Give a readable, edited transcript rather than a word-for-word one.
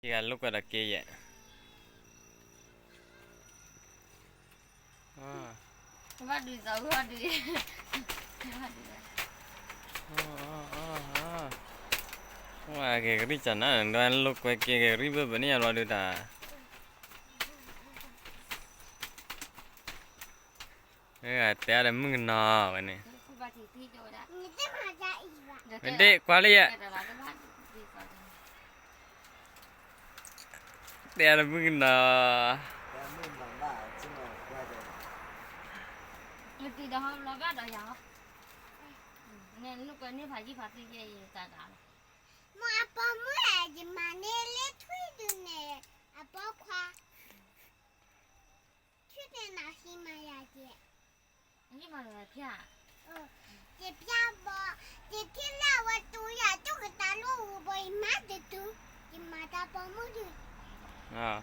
ဒီကလုတ်ကတာကေးရဲ့ဘာဒီသာဘာဒီဟိုကကရိချနာတော့လုတ်ကွယ်ကေကရိဘဘနီရလောဒတာအဲ့ကတဲရမင်းနာဝနေဘာတီတီကြောတာဒီမှာကြာအီပါမတေကွာလေးရတဲရမင်းနာဒီတော့လောကတော့ရအောင်နင်လူကနေဖာကြီးဖာတီရဲ့တာတာမအပေါ်မွေးဒီမနဲ့လေးထွေးတယ်နဲ့အပေါ်ခွာထွေးတယ်နာရှိမရကြ你妈来骗？这骗不？这骗了我都要这个大路我不买的都，你妈的保姆的。啊。